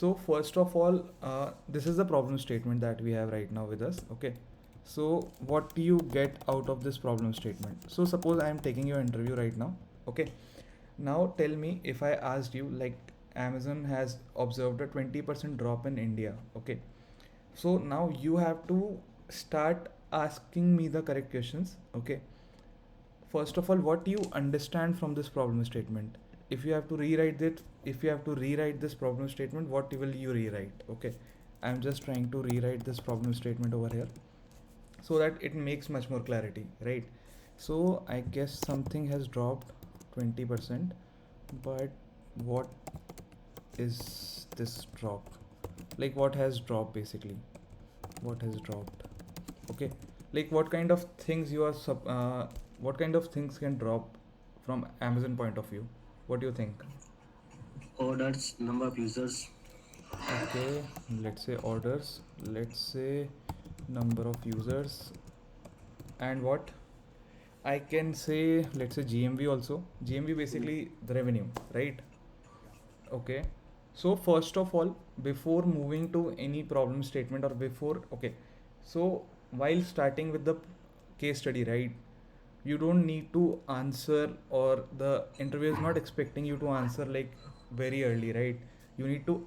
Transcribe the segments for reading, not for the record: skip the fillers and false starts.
So first of all, this is the problem statement that we have right now with us. Okay. So what do you get out of this problem statement? So suppose I am taking your interview right now. Okay. Now tell me, if I asked you, like, Amazon has observed a 20% drop in India. Okay. So now you have to start asking me the correct questions. Okay. First of all, what do you understand from this problem statement? If you have to rewrite it, if you have to rewrite this problem statement, what will you rewrite? Okay, I'm just trying to rewrite this problem statement over here so that it makes much more clarity, right? So I guess something has dropped 20%, but what is this drop? Like, what has dropped basically? What has dropped? Okay, like what kind of things you are what kind of things can drop from Amazon point of view? What do you think? Orders, number of users. Okay, let's say orders, let's say number of users, and what I can say, let's say GMV also. GMV basically the revenue, right? Okay. So first of all, before moving to any problem statement, or before, okay, so while starting with the case study, right, you don't need to answer, or the interview is not expecting you to answer like very early, right? You need to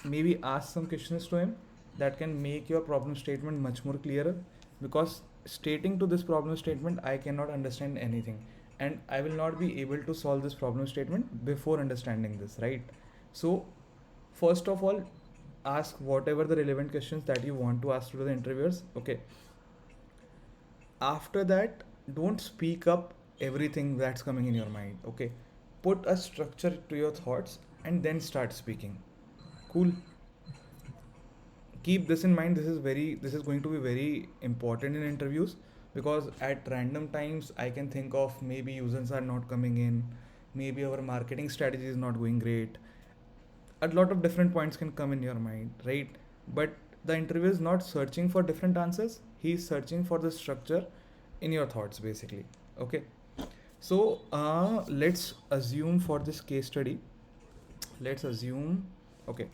maybe ask some questions to him that can make your problem statement much more clearer, because stating to this problem statement I cannot understand anything, and I will not be able to solve this problem statement before understanding this, right? So first of all, ask whatever the relevant questions that you want to ask to the interviewers. Okay. After that, don't speak up everything that's coming in your mind. Okay. Put a structure to your thoughts and then start speaking. Cool. Keep this in mind. This is going to be very important in interviews, because at random times I can think of maybe users are not coming in, maybe our marketing strategy is not going great, a lot of different points can come in your mind, right? But the interviewer is not searching for different answers, he is searching for the structure in your thoughts basically. Okay. So let's assume for this case study, let's assume, okay,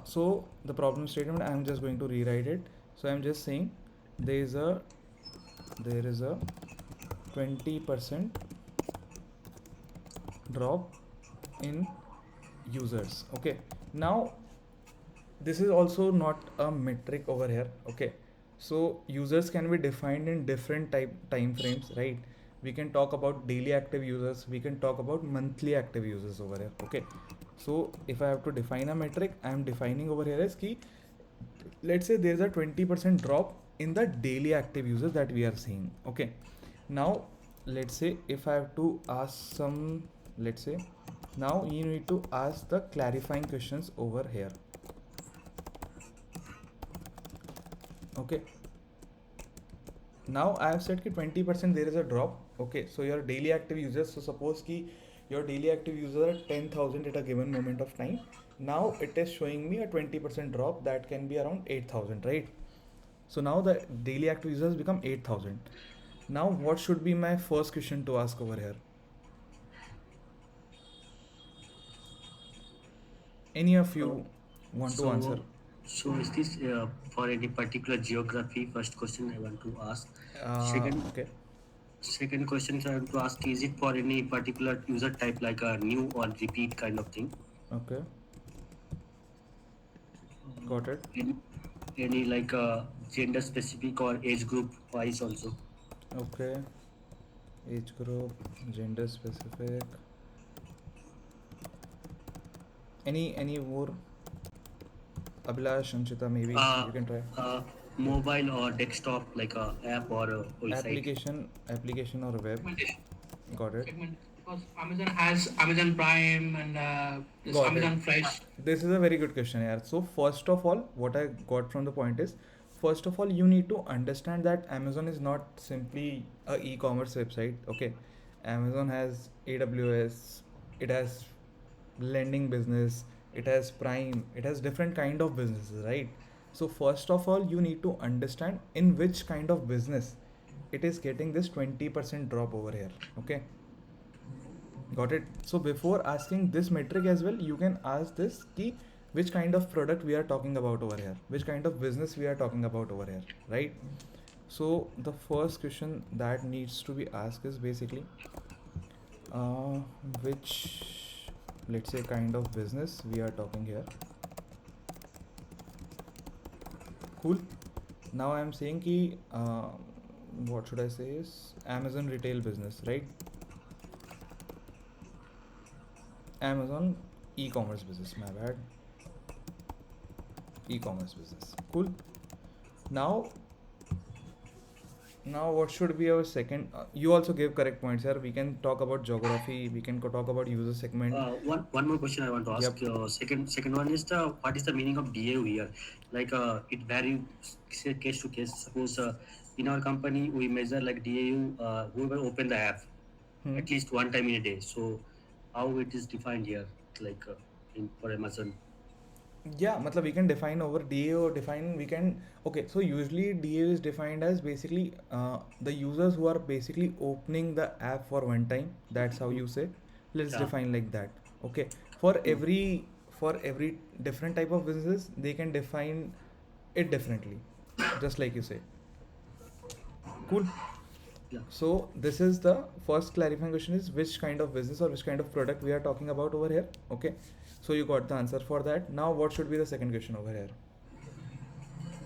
so the problem statement, I'm just going to rewrite it. So I'm just saying there is a 20% drop in users. Okay. Now this is also not a metric over here. Okay. So users can be defined in different time frames, right? We can talk about daily active users, we can talk about monthly active users over here. Okay. So if I have to define a metric, I am defining over here as key, let's say there's a 20% drop in the daily active users that we are seeing. Okay. Now let's say if I have to ask some, let's say now you need to ask the clarifying questions over here. Okay. Now I have said कि 20% there is a drop. Okay, so your daily active users, so suppose कि your daily active users are 10,000 at a given moment of time. Now it is showing me a 20% drop that can be around 8,000, right? So now the daily active users become 8,000. Now what should be my first question to ask over here? Any of Uh, you want to answer? so, so is this for any particular geography? First question I want to ask. Second, Okay. second question I want to ask: is it for any particular user type, like a new or repeat kind of thing? Okay. Got it. Any, any like gender specific or age group wise also? Okay. Age group, gender specific. Any more? Abhilash, Anshita, maybe Uh, you can try. uh, Mobile or desktop, like a app or a website? Application or web. Segmentation. Got it. Because Amazon has Amazon Prime and this Got it. Amazon Fresh. This is a very good question, yeah. So first of all, what I got from the point is, first of all, you need to understand that Amazon is not simply a e-commerce website. Okay, Amazon has AWS, it has lending business, it has Prime, it has different kind of businesses, right? So first of all, you need to understand in which kind of business it is getting this 20% drop over here. Okay. Got it? So before asking this metric as well, you can ask this key which kind of product we are talking about over here, which kind of business we are talking about over here, right? So the first question that needs to be asked is basically which, let's say, kind of business we are talking here. Cool. Now I am saying ki what should I say is Amazon retail business, right? Amazon e-commerce business, my bad. E-commerce business. Cool. Now what should be our second? You also gave correct points here. We can talk about geography. We can talk about user segment. One more question I want to ask. Yep. Second one is what is the meaning of DAU here? Like it varies case to case. Suppose in our company we measure like DAU whoever open the app at least one time in a day. So how it is defined here, like for Amazon? Yeah, matlab we can define over DAO, we can, okay, so usually DAO is defined as basically the users who are basically opening the app for one time. That's how you say. Let's define like that. Okay. For every different type of business, they can define it differently. Just like you say. Cool. Yeah. So this is the first clarifying question is which kind of business or which kind of product we are talking about over here. Okay. So you got the answer for that. Now what should be the second question over here?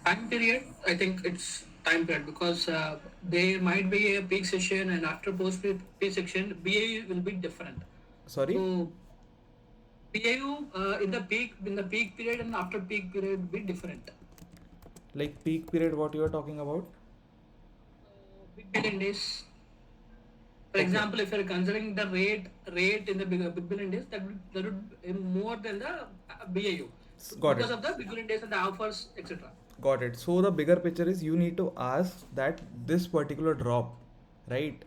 Time period, I think it's time period because there might be a peak session and after post peak section, BAU will be different. Sorry? So BAU in the peak period and after peak period will be different. Like peak period, what you are talking about? Big billion days. For example, if you're considering the rate in the big billion days, that would be more than the BAU. Got because it. of the big billion days and the offers, etc. Got it. So the bigger picture is you need to ask that this particular drop, right?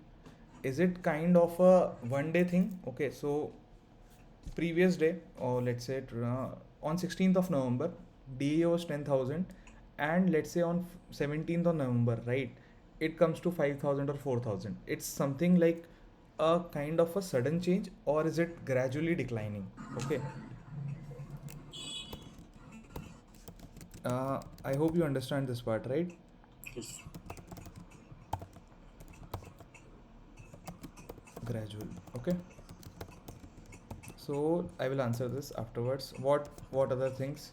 Is it kind of a one day thing? Okay, so previous day, or let's say on 16th of November, DA was 10,000, and let's say on 17th of November, right? It comes to 5,000 or 4,000. It's something like a kind of a sudden change, or is it gradually declining? Okay. I hope you understand this part, right? Yes. Gradual. Okay. So I will answer this afterwards. What other things?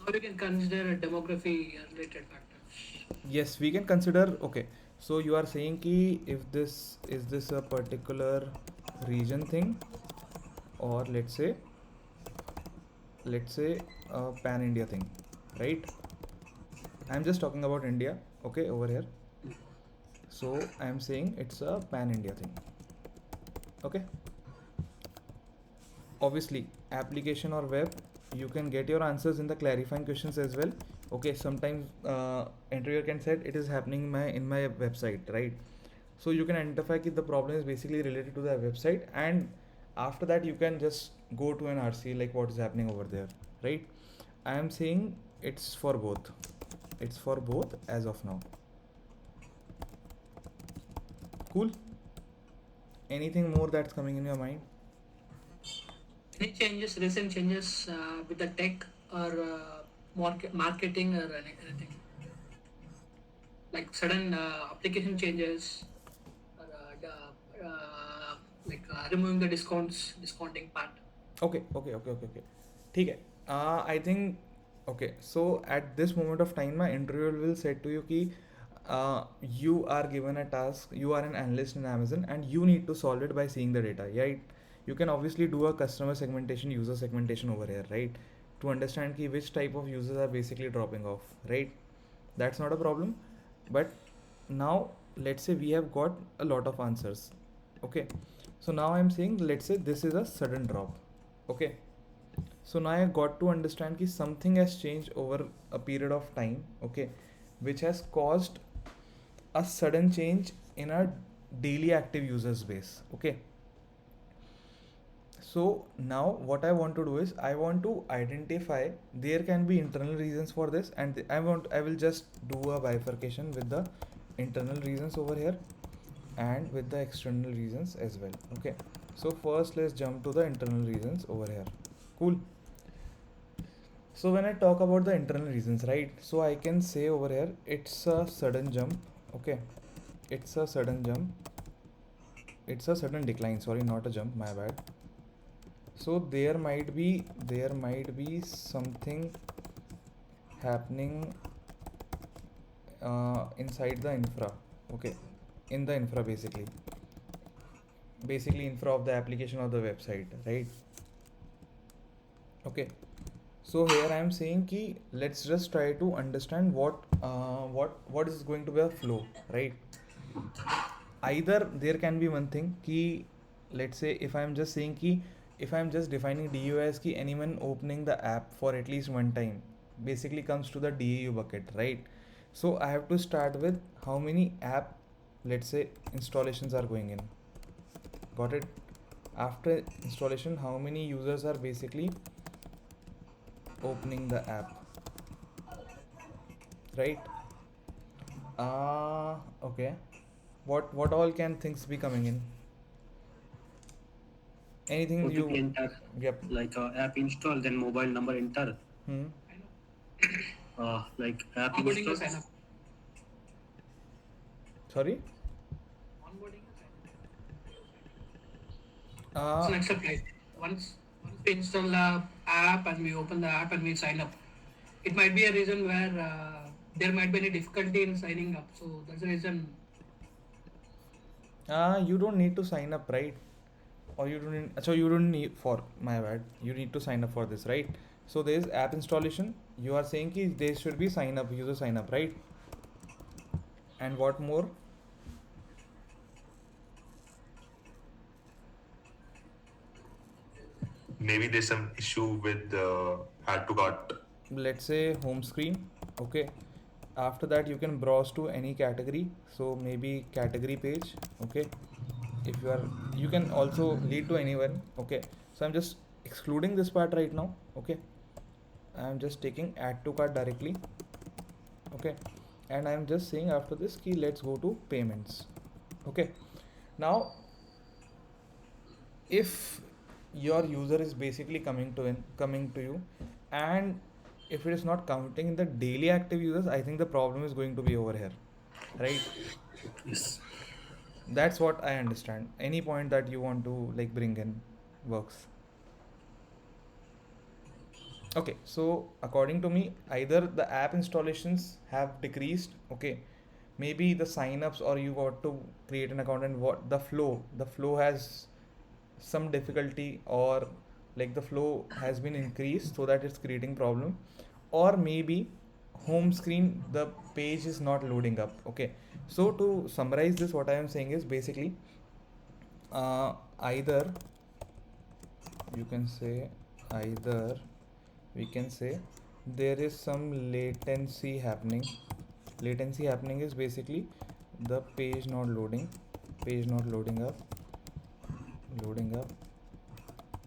Now you can consider demography related factors. Yes, we can consider. Okay, so you are saying ki if this is a particular region thing, or let's say a pan India thing, right? I'm just talking about India, okay, over here. So I'm saying it's a pan India thing. Okay. Obviously, application or web, you can get your answers in the clarifying questions as well. Okay, sometimes interviewer can say it is happening in my website, right? So you can identify that the problem is basically related to the website, and after that you can just go to an RCA like what is happening over there, right? I am saying it's for both. It's for both as of now. Cool. Anything more that's coming in your mind? Any changes, recent changes with the tech or marketing or anything? Like sudden application changes, or removing the discounting part. Okay. ठीक है. I think, okay, so at this moment of time my interviewer will say to you कि you are given a task, you are an analyst in Amazon and you need to solve it by seeing the data, right? You can obviously do a customer segmentation, user segmentation over here, right? To understand ki which type of users are basically dropping off, right? That's not a problem. But now let's say we have got a lot of answers. Okay. So now I'm saying, let's say this is a sudden drop. Okay. So now I got to understand that something has changed over a period of time, okay, which has caused a sudden change in our daily active users base, okay. So now what I want to do is I want to identify, there can be internal reasons for this, and I will just do a bifurcation with the internal reasons over here, and with the external reasons as well. Okay, so first let's jump to the internal reasons over here. Cool. So when I talk about the internal reasons, right, so I can say over here it's a sudden jump. Okay, it's a sudden jump, it's a sudden decline, sorry, not a jump, my bad. So there might be something happening inside the infra. Okay, in the infra, basically infra of the application or the website, right? Okay, so here I am saying ki let's just try to understand what is going to be a flow, right? Either there can be one thing ki, let's say if I am just saying ki, if I am just defining DAU as ki anyone opening the app for at least one time basically comes to the DAU bucket, right? So I have to start with how many app, let's say, installations are going in. Got it? After installation, how many users are basically opening the app, right? Okay. What all can things be coming in? Anything OTP you? enter, Yep. like app install, then mobile number enter, Hmm. like app Onboarding install. is sign up. Sorry. Onboarding is sign up. It's Uh, an exercise. Once we install the app and we open the app and we sign up, it might be a reason where there might be any difficulty in signing up. So that's the reason. you don't need to sign up, right? Or you don't need, so you don't need, for my bad, you need to sign up for this, right? So there is app installation, you are saying ki there should be sign up, user sign up, right? And what more? Maybe there's some issue with add to cart. Let's say home screen. Okay, after that you can browse to any category, so maybe category page. Okay, if you are, you can also lead to anyone. Okay, so I'm just excluding this part right now. Okay, I'm just taking add to cart directly. Okay, and I'm just saying after this key, let's go to payments. Okay, now if your user is basically coming to you, and if it is not counting in the daily active users, I think the problem is going to be over here, right? Yes. That's what I understand. Any point that you want to like bring in works. Okay, so according to me, either the app installations have decreased. Okay, maybe the signups, or you got to create an account, and what the flow has some difficulty, or like the flow has been increased so that it's creating problem, or maybe home screen, the page is not loading up. Okay, so to summarize this, what I am saying is basically either you can say, either we can say there is some latency happening is basically the page not loading up,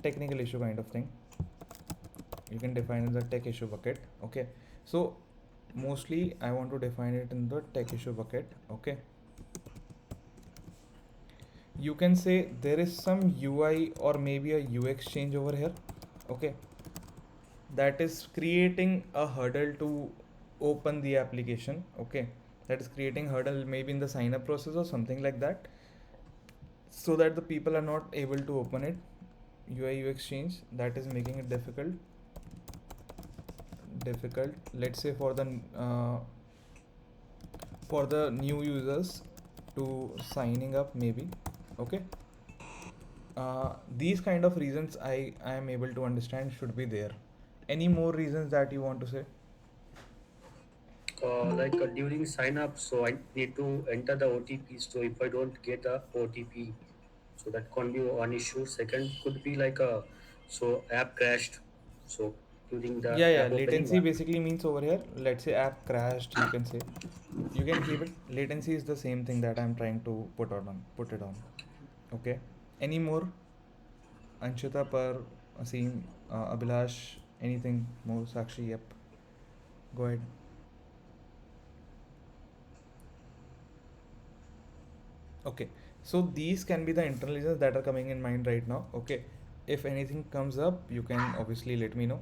technical issue kind of thing. You can define in the tech issue bucket. Okay, so mostly I want to define it in the tech issue bucket. Okay, you can say there is some UI or maybe a UX change over here. Okay, that is creating a hurdle to open the application. Okay, that is creating hurdle maybe in the sign up process or something like that, so that the people are not able to open it. UI UX change that is making it difficult, let's say for the new users to signing up maybe. Okay, these kind of reasons I am able to understand should be there. Any more reasons that you want to say? Like during sign up, so I need to enter the OTP. So if I don't get the OTP, so that can be one issue. Second could be like so app crashed. So during the Yeah, app opening, latency basically means over here, let's say app crashed, you can say, you can keep it. Latency is the same thing that I'm trying to put it on. Okay, any more? Anshita, Par, Asim, Abhilash, anything more? Sakshi? Yep, go ahead. Okay, So these can be the internal reasons that are coming in mind right now. Okay, if anything comes up, you can obviously let me know.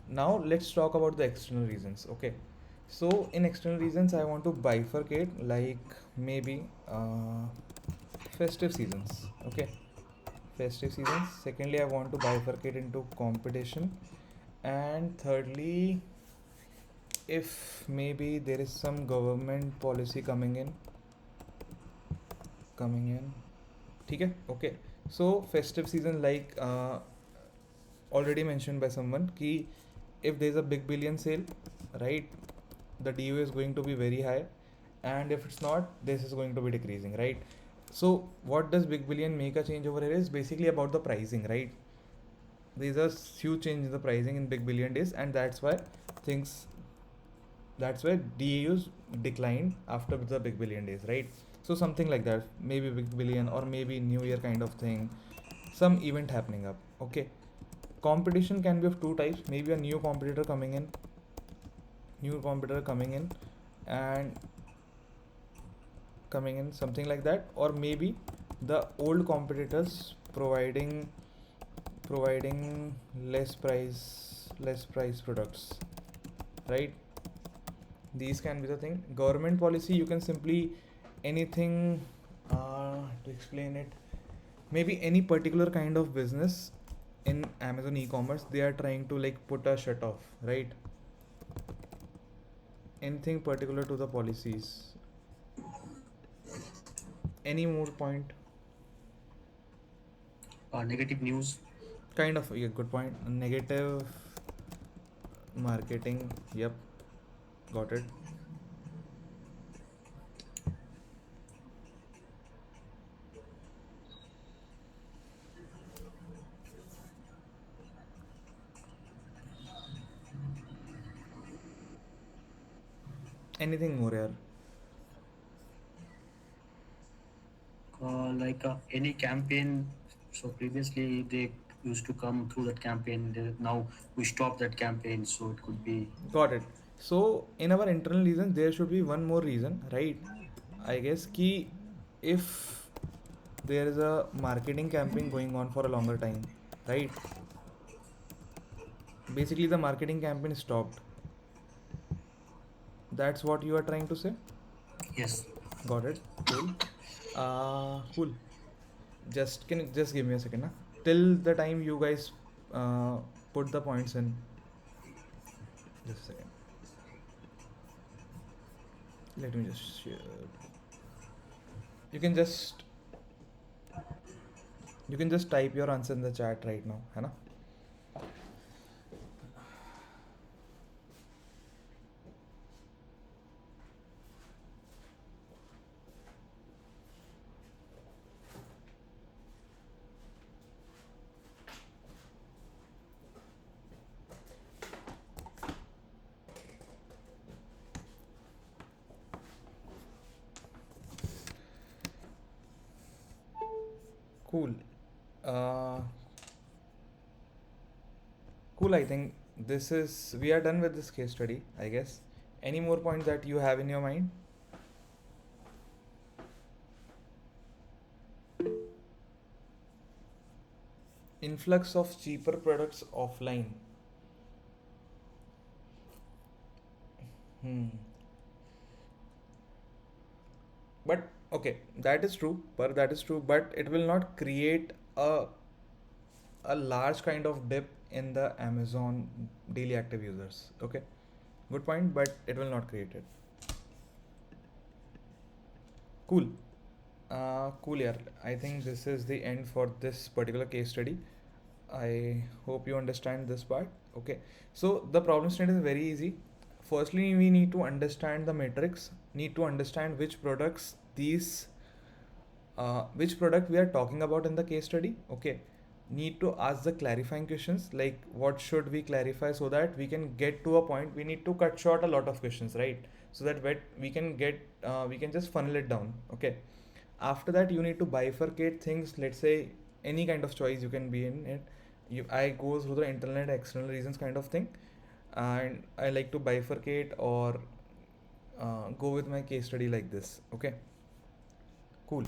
Now let's talk about the external reasons. Okay, so in external reasons, I want to bifurcate like maybe festive seasons. Okay, festive seasons. Secondly, I want to bifurcate into competition, and thirdly, if maybe there is some government policy coming in. ठीक है, okay. So festive season, like already mentioned by someone, कि if there is a big billion sale, right, the DAU is going to be very high, and if it's not, this is going to be decreasing, right? So what does big billion make a change over here is basically about the pricing, right? There's a huge change in the pricing in big billion days, and things that's why DAUs declined after the big billion days, right? So something like that, maybe big billion or maybe New Year kind of thing, some event happening up. Okay, competition can be of two types. Maybe a new competitor and coming in, something like that, or maybe the old competitors providing less price products, right? These can be the thing. Government policy, you can simply anything to explain it. Maybe any particular kind of business in Amazon e-commerce, they are trying to like put a shut off, right? Anything particular to the policies. Any more point? Negative news. Kind of, yeah, good point. Negative marketing. Yep, got it. Anything more here? Like any campaign. So previously they used to come through that campaign. Now we stop that campaign. So it could be. Got it. So in our internal reasons, there should be one more reason, right? I guess key if there is a marketing campaign going on for a longer time, right? Basically, the marketing campaign stopped. That's what you are trying to say? Yes. Got it. Cool. Cool. Just give me a second, na? Till the time you guys uh, put the points in. Just a second. Let me just share. You can just type your answer in the chat right now, है ना? Cool. Uh, cool. I think we are done with this case study, I guess. Any more points that you have in your mind? Influx of cheaper products offline. But okay, that is true. But it will not create a large kind of dip in the Amazon daily active users. Okay, good point, but it will not create it. Cool. Cool, yeah. I think this is the end for this particular case study. I hope you understand this part. Okay, so the problem statement is very easy. Firstly, we need to understand the metrics, need to understand which product we are talking about in the case study. Okay, need to ask the clarifying questions like what should we clarify so that we can get to a point. We need to cut short a lot of questions, right? So that we can just funnel it down. Okay, after that you need to bifurcate things. Let's say any kind of choice you can be in it. I go through the internal and external reasons kind of thing, and I like to bifurcate or go with my case study like this. Okay,